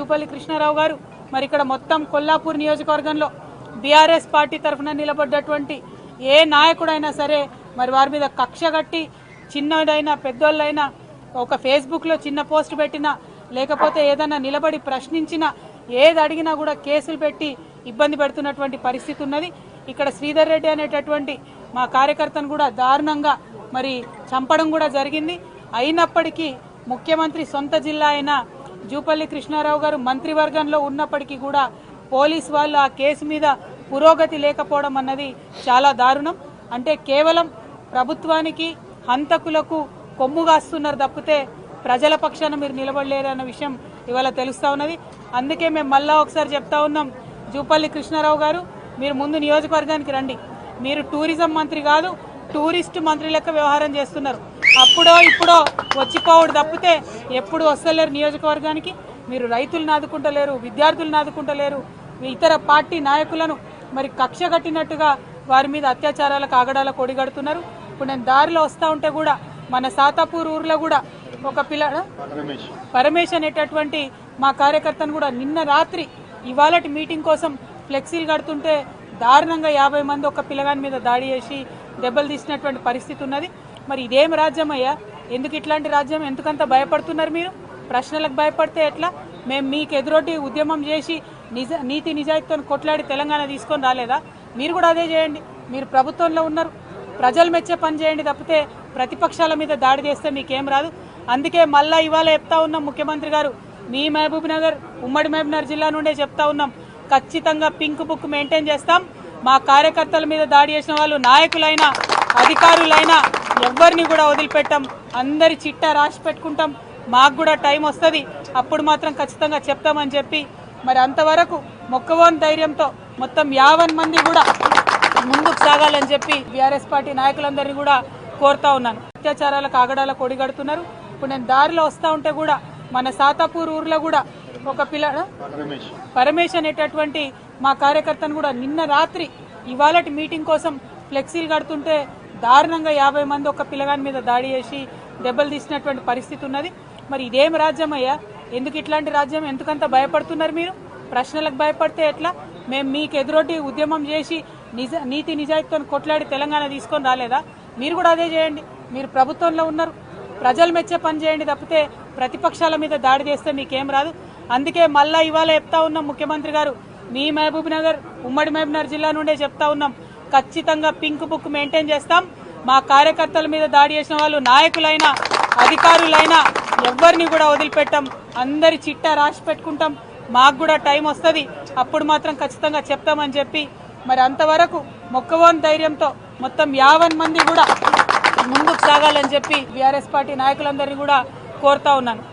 జూపల్లి కృష్ణారావు గారు మరి ఇక్కడ మొత్తం కొల్లాపూర్ నియోజకవర్గంలో బీఆర్ఎస్ పార్టీ తరఫున నిలబడ్డటువంటి ఏ నాయకుడైనా సరే మరి వారి మీద కక్ష కట్టి చిన్నదైనా పెద్దోళ్ళైనా ఒక ఫేస్బుక్లో చిన్న పోస్ట్ పెట్టినా లేకపోతే ఏదైనా నిలబడి ప్రశ్నించినా ఏది అడిగినా కూడా కేసులు పెట్టి ఇబ్బంది పెడుతున్నటువంటి పరిస్థితి ఉన్నది. ఇక్కడ శ్రీధర్ రెడ్డి అనేటటువంటి మా కార్యకర్తను కూడా దారుణంగా మరి చంపడం కూడా జరిగింది. అయినప్పటికీ ముఖ్యమంత్రి సొంత జిల్లా అయిన జూపల్లి కృష్ణారావు గారు మంత్రివర్గంలో ఉన్నప్పటికీ కూడా పోలీస్ వాళ్ళు ఆ కేసు మీద పురోగతి లేకపోవడం అన్నది చాలా దారుణం. అంటే కేవలం ప్రభుత్వానికి హంతకులకు కొమ్ముగాస్తున్నారు తప్పితే ప్రజల పక్షాన మీరు నిలబడలేరన్న విషయం ఇవాళ తెలుస్తూ ఉన్నది. అందుకే మేము మళ్ళా ఒకసారి చెప్తా ఉన్నాం, జూపల్లి కృష్ణారావు గారు మీరు ముందు నియోజకవర్గానికి రండి. మీరు టూరిజం మంత్రి కాదు, టూరిస్ట్ మంత్రి లెక్క వ్యవహారం చేస్తున్నారు. అప్పుడో ఇప్పుడో వచ్చిపోవడు తప్పితే ఎప్పుడు వస్తలేరు నియోజకవర్గానికి. మీరు రైతులను ఆదుకుంటలేరు, విద్యార్థులను ఆదుకుంటలేరు, ఇతర పార్టీ నాయకులను మరి కక్ష కట్టినట్టుగా వారి మీద అత్యాచారాలకు ఆగడాలకు ఒడిగడుతున్నారు. ఇప్పుడు నేను దారిలో వస్తూ ఉంటే కూడా మన సాతాపూర్ ఊర్లో కూడా ఒక పరమేష్ అనేటటువంటి మా కార్యకర్తను కూడా నిన్న రాత్రి ఇవాళటి మీటింగ్ కోసం ఫ్లెక్సీలు కడుతుంటే దారుణంగా 50 మంది ఒక పిల్లగాని మీద దాడి చేసి దెబ్బలు తీసినటువంటి పరిస్థితి ఉన్నది. మరి ఇదేం రాజ్యం అయ్యా? ఎందుకు ఇట్లాంటి రాజ్యం? ఎందుకంత భయపడుతున్నారు మీరు? ప్రశ్నలకు భయపడితే ఎట్లా? మేము మీకు ఎదురొడ్డి ఉద్యమం చేసి నీతి నిజాయితీతో కొట్లాడి తెలంగాణ తీసుకొని రాలేదా? మీరు కూడా అదే చేయండి. మీరు ప్రభుత్వంలో ఉన్నారు, ప్రజలు మెచ్చే పని చేయండి తప్పితే ప్రతిపక్షాల మీద దాడి చేస్తే మీకేం రాదు. అందుకే మళ్ళా ఇవాళ చెప్తా ఉన్నాం, ముఖ్యమంత్రి గారు మీ మహబూబ్ నగర్ ఉమ్మడి మహబూబ్నగర్ జిల్లా నుండే చెప్తా ఉన్నాం, ఖచ్చితంగా పింక్ బుక్ మెయింటైన్ చేస్తాం. మా కార్యకర్తల మీద దాడి చేసిన వాళ్ళు నాయకులైనా అధికారులైనా ఎవరిని కూడా వదిలిపెట్టాం. అందరి చిట్టా రాసి పెట్టుకుంటాం. మాకు కూడా టైం వస్తుంది, అప్పుడు మాత్రం ఖచ్చితంగా చెప్తామని చెప్పి మరి అంతవరకు మొక్కవోని ధైర్యంతో మొత్తం 50 మంది కూడా ముందుకు సాగాలని చెప్పి బీఆర్ఎస్ పార్టీ నాయకులందరినీ కూడా కోరుతా ఉన్నాను. అత్యాచారాలకు ఆగడాలకు ఒడిగడుతున్నారు. ఇప్పుడు నేను దారిలో వస్తూ ఉంటే కూడా మన సాతాపూర్ ఊర్లో కూడా ఒక పరమేష్ అనేటటువంటి మా కార్యకర్తను కూడా నిన్న రాత్రి ఇవాళటి మీటింగ్ కోసం ఫ్లెక్సీలు కడుతుంటే దారుణంగా 50 మంది ఒక పిల్లగాని మీద దాడి చేసి దెబ్బలు తీసినటువంటి పరిస్థితి ఉన్నది. మరి ఇదేం రాజ్యం అయ్యా? ఎందుకు ఇట్లాంటి రాజ్యం? ఎందుకంత భయపడుతున్నారు మీరు? ప్రశ్నలకు భయపడితే ఎట్లా? మేము మీకు ఎదురొడ్డి ఉద్యమం చేసి నీతి నిజాయితీతో కొట్లాడి తెలంగాణ తీసుకొని రాలేదా? మీరు కూడా అదే చేయండి. మీరు ప్రభుత్వంలో ఉన్నారు, ప్రజలు మెచ్చే పని చేయండి తప్పితే ప్రతిపక్షాల మీద దాడి చేస్తే మీకేం రాదు. అందుకే మళ్ళా ఇవాళ చెప్తా ఉన్నాం, ముఖ్యమంత్రి గారు మీ మహబూబ్ నగర్ ఉమ్మడి మహబూబ్నగర్ జిల్లా నుండే చెప్తా ఉన్నాం, ఖచ్చితంగా పింక్ బుక్ మెయింటైన్ చేస్తాం. మా కార్యకర్తల మీద దాడి చేసిన వాళ్ళు నాయకులైనా అధికారులైనా ఎవరిని కూడా వదిలిపెట్టాం. అందరి చిట్టా రాసి పెట్టుకుంటాం. మాకు కూడా టైం వస్తుంది, అప్పుడు మాత్రం ఖచ్చితంగా చెప్తామని చెప్పి మరి అంతవరకు మొక్కవోని ధైర్యంతో మొత్తం 50 మంది కూడా ముందుకు సాగాలని చెప్పి బీఆర్ఎస్ పార్టీ నాయకులందరినీ కూడా కోరుతా ఉన్నాను.